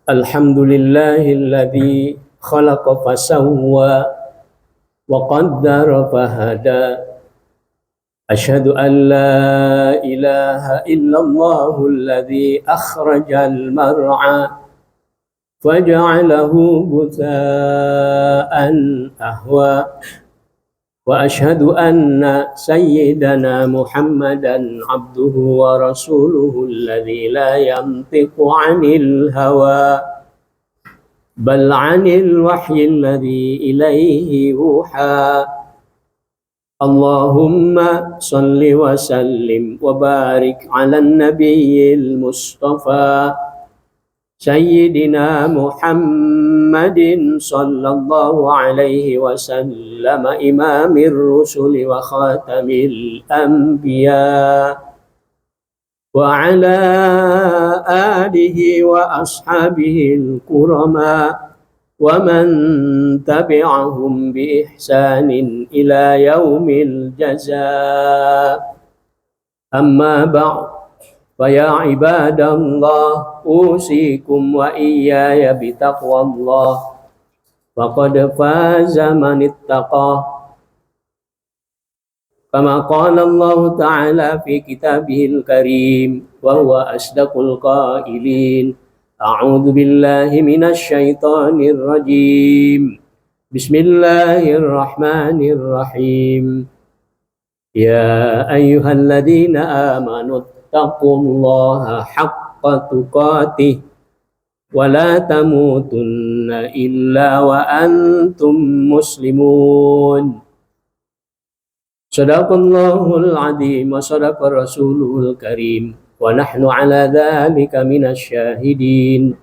Alhamdulillahilladzi khalaqa fasawwa wa qaddara fahada. Asyhadu an la ilaha illallahu alladzi akhrajal mar'a faja'alahu ghutha'an ahwa. Wa asyhadu anna sayyidana Muhammadan abduhu wa rasuluhu alladzi la yantiqu 'anil hawa bal 'anil wahyi alladzi ilaihi yuha. Allahumma salli wa sallim wa barik 'alan nabiyyil mustafa Sayyidina Muhammadin sallallahu alaihi wasallam imamir rusuli wa khatamil anbiya wa ala alihi wa ashabihi al-kurama wa man tabi'ahum bi ihsanin ila yaumil jazaa. Amma ba'd. Faya ibadallah usikum wa iyaya bitaqwallah faqad faza man ittaqa. Kama qala Allah ta'ala fi kitabihil karim wa huwa asdaqul qailin. A'udzu billahi minasy syaithanir rajim. Bismillahirrahmanirrahim. Ya ayyuhalladzina amanu taqullaha haqqa tuqatih wa la tamutunna illa wa antum muslimun. Sadaqallahul azim wa sadaqa rasuluhul karim wa nahnu ala dzalika minasy syahidin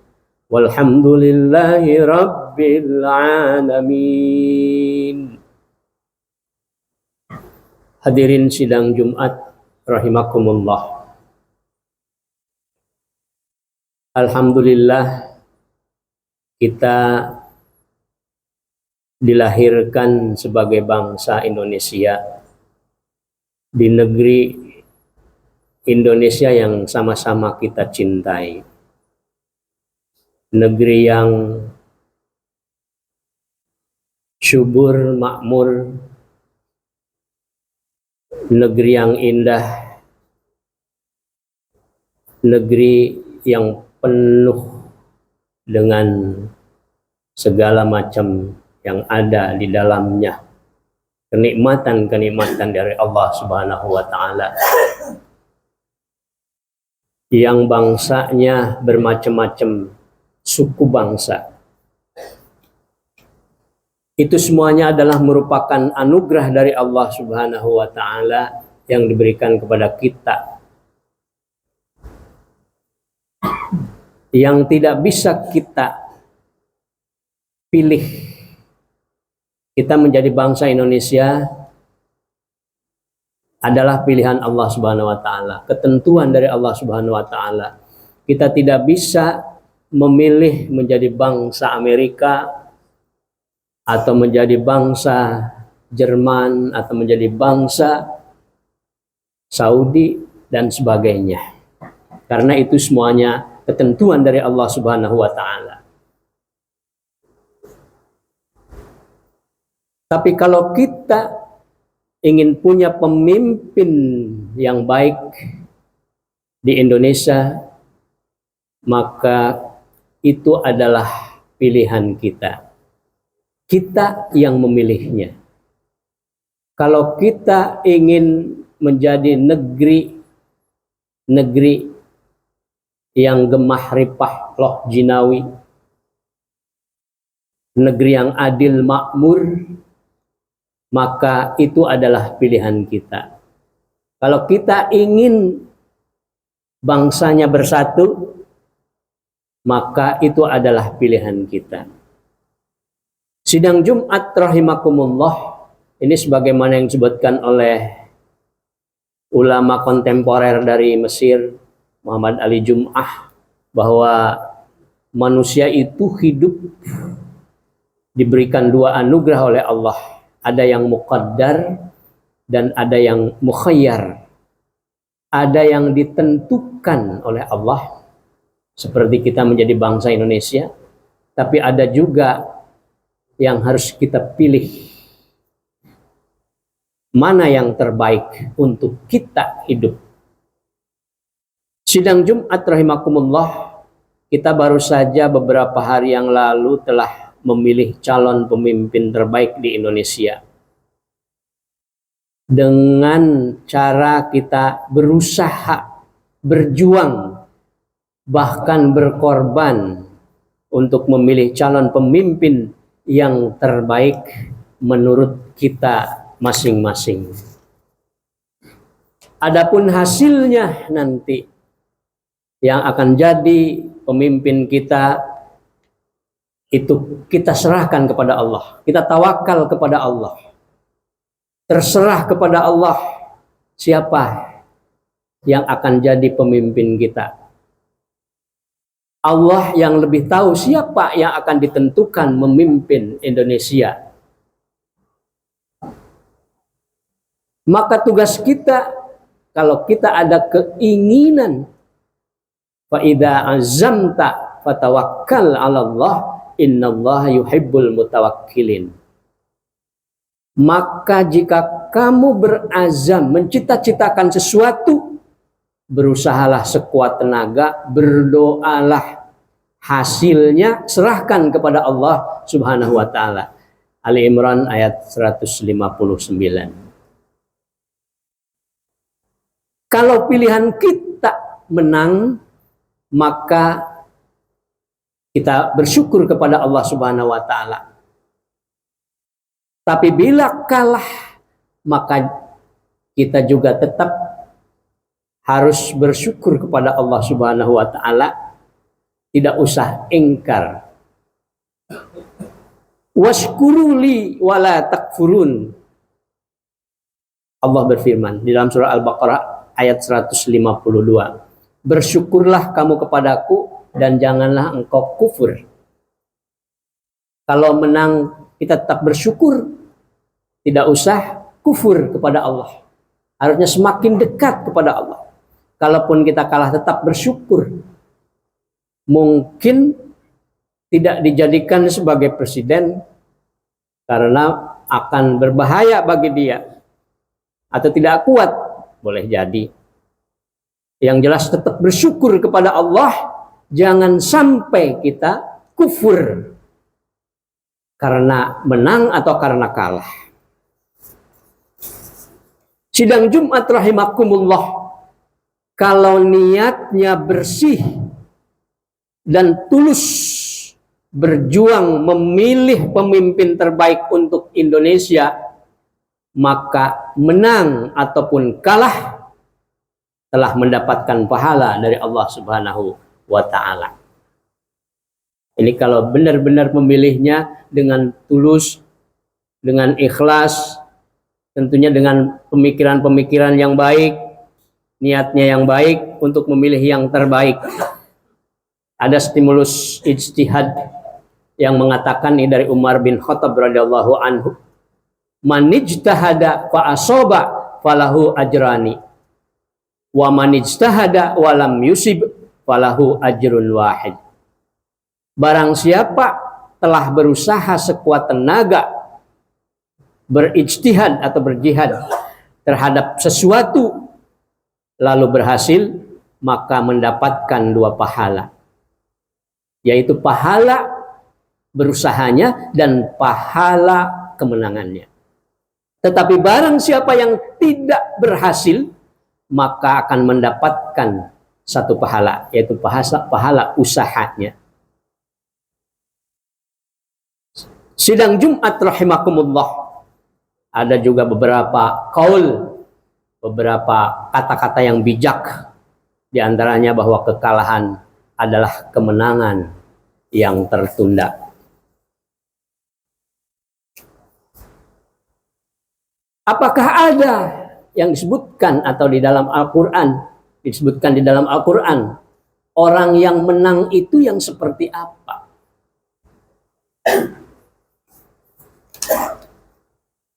walhamdulillahi rabbil alamin. Hadirin sidang Jumat rahimakumullah. Alhamdulillah kita dilahirkan sebagai bangsa Indonesia di negeri Indonesia yang sama-sama kita cintai. Negeri yang subur, makmur, negeri yang indah, negeri yang penuh dengan segala macam yang ada di dalamnya, kenikmatan-kenikmatan dari Allah Subhanahu wa Ta'ala, yang bangsanya bermacam-macam suku bangsa. Itu semuanya adalah merupakan anugerah dari Allah Subhanahu wa Ta'ala yang diberikan kepada kita, yang tidak bisa kita pilih. Kita menjadi bangsa Indonesia adalah pilihan Allah Subhanahu wa Ta'ala, ketentuan dari Allah Subhanahu wa Ta'ala. Kita tidak bisa memilih menjadi bangsa Amerika atau menjadi bangsa Jerman atau menjadi bangsa Saudi dan sebagainya, karena itu semuanya ketentuan dari Allah Subhanahu wa Ta'ala. Tapi kalau kita ingin punya pemimpin yang baik di Indonesia, maka itu adalah pilihan kita. Kita yang memilihnya. Kalau kita ingin menjadi negeri yang gemah ripah loh jinawi, negeri yang adil makmur, maka itu adalah pilihan kita. Kalau kita ingin bangsanya bersatu, maka itu adalah pilihan kita. Sidang Jumat rahimakumullah, ini sebagaimana yang disebutkan oleh ulama kontemporer dari Mesir, Muhammad Ali Jum'ah, bahwa manusia itu hidup diberikan dua anugerah oleh Allah. Ada yang muqaddar dan ada yang mukhayyar. Ada yang ditentukan oleh Allah, seperti kita menjadi bangsa Indonesia, tapi ada juga yang harus kita pilih mana yang terbaik untuk kita hidup. Sidang Jumat rahimakumullah, kita baru saja beberapa hari yang lalu telah memilih calon pemimpin terbaik di Indonesia. Dengan cara kita berusaha, berjuang, bahkan berkorban untuk memilih calon pemimpin yang terbaik menurut kita masing-masing. Adapun hasilnya nanti yang akan jadi pemimpin kita, itu kita serahkan kepada Allah. Kita tawakal kepada Allah. Terserah kepada Allah siapa yang akan jadi pemimpin kita. Allah yang lebih tahu siapa yang akan ditentukan memimpin Indonesia. Maka tugas kita, kalau kita ada keinginan, fa idza azamta fatawakkal 'ala Allah, innallaha yuhibbul mutawakkilin. Maka jika kamu berazam mencita-citakan sesuatu, berusahalah sekuat tenaga, berdoalah, hasilnya serahkan kepada Allah Subhanahu wa taala. Ali Imran ayat 159. Kalau pilihan kita menang, maka kita bersyukur kepada Allah Subhanahu wa taala. Tapi bila kalah, maka kita juga tetap harus bersyukur kepada Allah Subhanahu wa taala, tidak usah ingkar. Washkuruli wala takfurun. Allah berfirman di dalam surah Al-Baqarah ayat 152. Bersyukurlah kamu kepadaku dan janganlah engkau kufur. Kalau menang kita tetap bersyukur, tidak usah kufur kepada Allah. Harusnya semakin dekat kepada Allah. Kalaupun kita kalah tetap bersyukur. Mungkin tidak dijadikan sebagai presiden karena akan berbahaya bagi dia. Atau tidak kuat, boleh jadi. Yang jelas tetap bersyukur kepada Allah, jangan sampai kita kufur karena menang atau karena kalah. Sidang Jumat rahimakumullah, kalau niatnya bersih dan tulus berjuang memilih pemimpin terbaik untuk Indonesia, maka menang ataupun kalah telah mendapatkan pahala dari Allah Subhanahu wa ta'ala. Ini kalau benar-benar memilihnya dengan tulus, dengan ikhlas, tentunya dengan pemikiran-pemikiran yang baik, niatnya yang baik untuk memilih yang terbaik. Ada stimulus ijtihad yang mengatakan ini dari Umar bin Khattab radhiyallahu anhu, man ijtahada fa asaba falahu ajrani wa man ijtahada wa lam yusib falahu ajrun wahid. Barang siapa telah berusaha sekuat tenaga, berijtihad atau berjihad terhadap sesuatu lalu berhasil, maka mendapatkan 2 pahala, yaitu pahala berusahanya dan pahala kemenangannya. Tetapi barang siapa yang tidak berhasil, maka akan mendapatkan 1 pahala, yaitu pahala usahanya. Sidang Jumat rahimakumullah, ada juga beberapa kaul, beberapa kata-kata yang bijak, di antaranya bahwa kekalahan adalah kemenangan yang tertunda. Apakah ada yang disebutkan atau di dalam Al-Quran, disebutkan di dalam Al-Quran, orang yang menang itu yang seperti apa?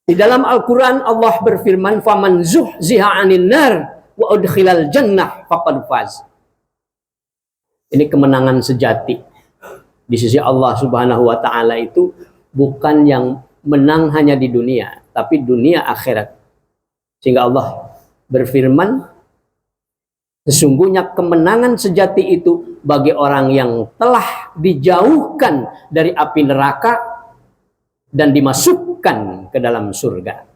Di dalam Al-Quran Allah berfirman, faman zuhziha 'anil nar wa udkhilal jannah faqad faz. Ini kemenangan sejati. Di sisi Allah Subhanahu wa taala itu bukan yang menang hanya di dunia, tapi dunia akhirat. Sehingga Allah berfirman, sesungguhnya kemenangan sejati itu bagi orang yang telah dijauhkan dari api neraka dan dimasukkan ke dalam surga.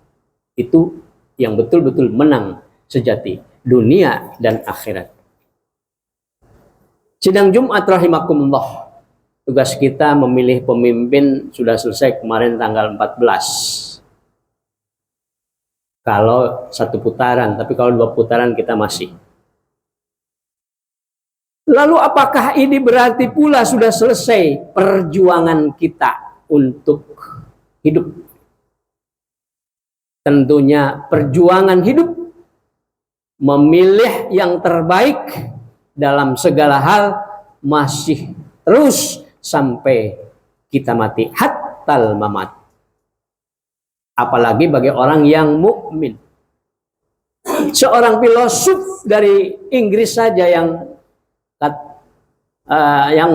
Itu yang betul-betul menang sejati, dunia dan akhirat. Sidang Jumat rahimakumullah. Tugas kita memilih pemimpin sudah selesai kemarin tanggal 14. Kalau satu putaran, tapi kalau 2 putaran kita masih. Lalu apakah ini berarti pula sudah selesai perjuangan kita untuk hidup? Tentunya perjuangan hidup memilih yang terbaik dalam segala hal masih terus sampai kita mati, hattal mamat. Apalagi bagi orang yang mukmin. Seorang filosof dari Inggris saja yang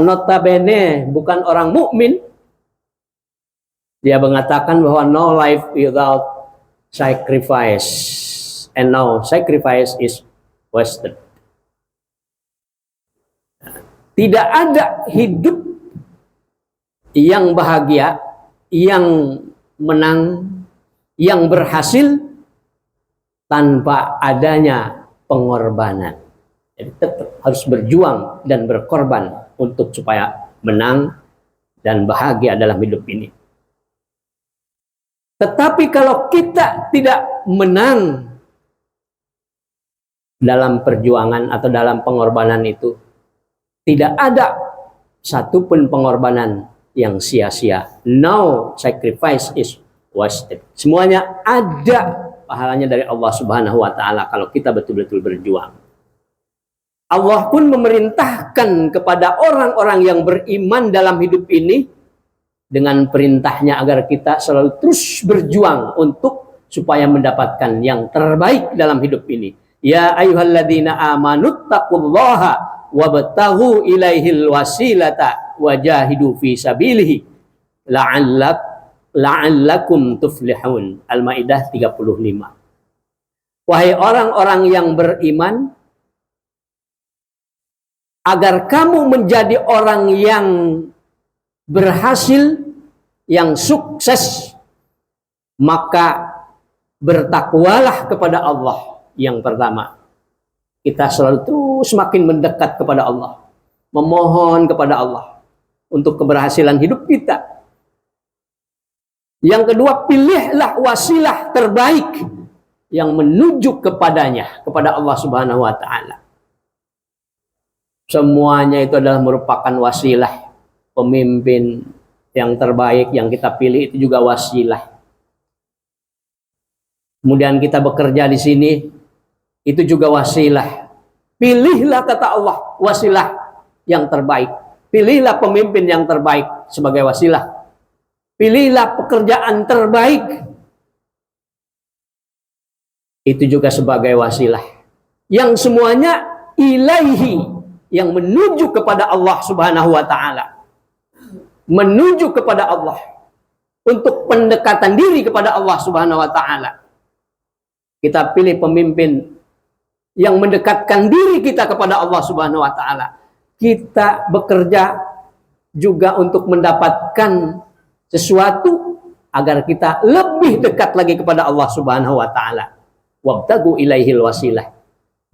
notabene bukan orang mukmin, dia mengatakan bahwa no life without sacrifice, and no sacrifice is wasted. Tidak ada hidup yang bahagia, yang menang, yang berhasil tanpa adanya pengorbanan. Jadi tetap harus berjuang dan berkorban untuk supaya menang dan bahagia dalam hidup ini. Tetapi kalau kita tidak menang dalam perjuangan atau dalam pengorbanan itu, tidak ada satupun pengorbanan yang sia-sia. No sacrifice is wasted. Semuanya ada pahalanya dari Allah Subhanahu wa taala kalau kita betul-betul berjuang. Allah pun memerintahkan kepada orang-orang yang beriman dalam hidup ini dengan perintahnya agar kita selalu terus berjuang untuk supaya mendapatkan yang terbaik dalam hidup ini. Ya ayyuhalladzina amanu taqullaha wabtaghu ilaihil wasilata wajahidu fi sabilihi la'allakum tuflihun. Al-Maidah 35. Wahai orang-orang yang beriman, agar kamu menjadi orang yang berhasil, yang sukses, maka bertakwalah kepada Allah. Yang pertama, kita selalu terus semakin mendekat kepada Allah, memohon kepada Allah untuk keberhasilan hidup kita. Yang kedua, pilihlah wasilah terbaik yang menuju kepadanya, kepada Allah Subhanahu wa taala. Semuanya itu adalah merupakan wasilah. Pemimpin yang terbaik yang kita pilih itu juga wasilah. Kemudian kita bekerja di sini, itu juga wasilah. Pilihlah, kata Allah, wasilah yang terbaik. Pilihlah pemimpin yang terbaik sebagai wasilah. Pilihlah pekerjaan terbaik. Itu juga sebagai wasilah. Yang semuanya ilaihi, yang menuju kepada Allah Subhanahu wa taala. Menuju kepada Allah. Untuk pendekatan diri kepada Allah Subhanahu wa taala. Kita pilih pemimpin yang mendekatkan diri kita kepada Allah Subhanahu wa taala. Kita bekerja juga untuk mendapatkan sesuatu agar kita lebih dekat lagi kepada Allah Subhanahu wa taala. Wabtagu ilaihil wasilah.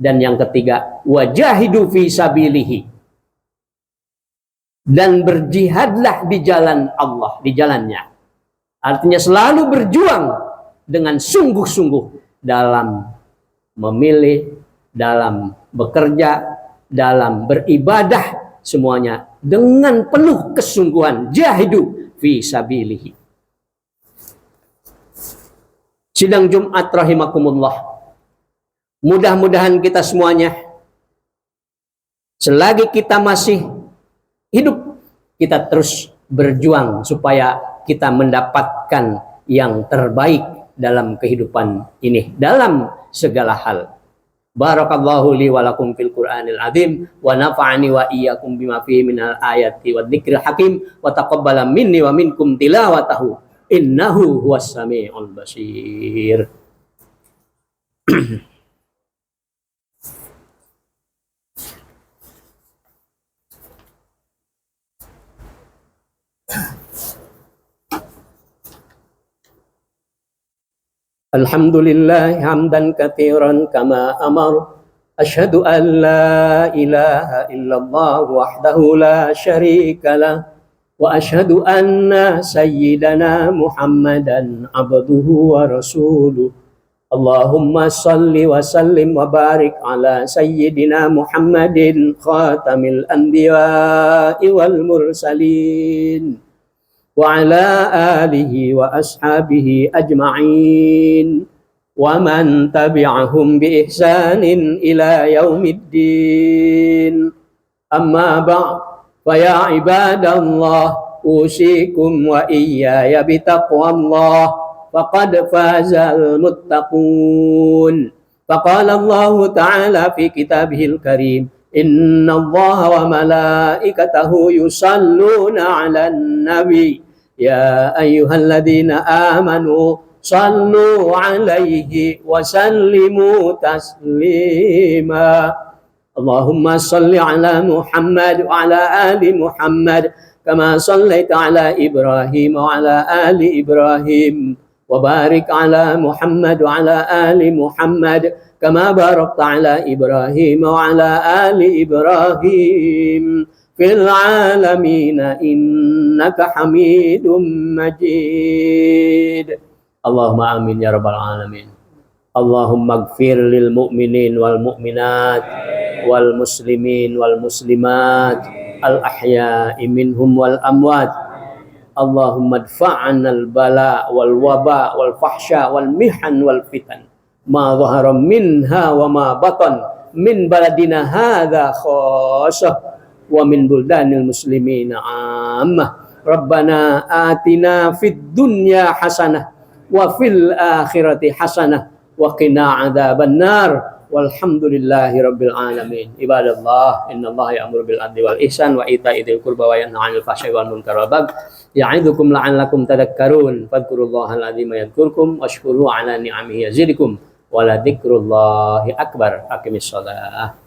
Dan yang ketiga, wajahidu fi sabilihi. Dan berjihadlah di jalan Allah, di jalannya. Artinya selalu berjuang dengan sungguh-sungguh dalam memilih, dalam bekerja, dalam beribadah, semuanya dengan penuh kesungguhan. Jahidu fi sabilihi. Sidang Jumat rahimakumullah. Mudah-mudahan kita semuanya, selagi kita masih hidup, kita terus berjuang supaya kita mendapatkan yang terbaik dalam kehidupan ini, dalam segala hal. Barakallahu li wa lakum fil Qur'anil azim wa nafa'ani wa iyyakum bima fihi minal ayati wa dzikril hakim wa taqabbala minni wa minkum tilawatahu innahu huwas samiul basir. Alhamdulillah hamdan katsiran kama amar. Asyhadu an la ilaha illallah wahdahu la syarika lah. Wa asyhadu anna sayyidana Muhammadan abduhu wa rasuluh. Allahumma salli wa sallim wa barik ala sayyidina Muhammadin khatamil anbiya'i wal mursalin. Wa ala alihi wa ashabihi ajma'in wa man tabi'ahum bi ihsanin ila yaumiddin. Amma ba'd, fa ya ibadallah usikum wa iyaya bitaqwallah faqad fazal muttaqun. Faqala Allah ta'ala fi kitabihil karim, inna Allah wa malaikatahu yusalluna 'alan nabi ya ayyuhalladzina amanu sallu 'alaihi wa sallimu taslima. Allahumma salli 'ala Muhammad wa 'ala ali Muhammad kama sallaita 'ala Ibrahim wa 'ala ali Ibrahim wa barik 'ala Muhammad wa 'ala ali Muhammad kama barakta 'ala Ibrahim wa 'ala ali Ibrahim fil 'alamin innaka Hamidum Majid. Allahumma amin ya rabbal alamin. Allahumma ighfir lil mu'minin wal mu'minat wal muslimin wal muslimat al ahya'i minhum wal amwat. Allahumma adfa'na al bala wal waba wal fahsya wal mihan wal fitan ma dhahara minha wa ma batan min baladina hadza khassah wa min buldanil muslimina ammah. Rabbana atina fid dunya hasanah wa fil akhirati hasanah wa qina adzabannar. Walhamdulillahi rabbil alamin. Ibadallah, innallaha ya'muru bil adli wal ihsan wa ita'i dzil qurba wa yanha 'anil fahsya'i wal munkari wal baghi ya'idukum la'allakum tadhakkarun. Fadhkurullahal 'azima yadhkurkum washkuru 'ala ni'amihi yazidukum wa la dzikrullahi akbar. Aqimis shalah.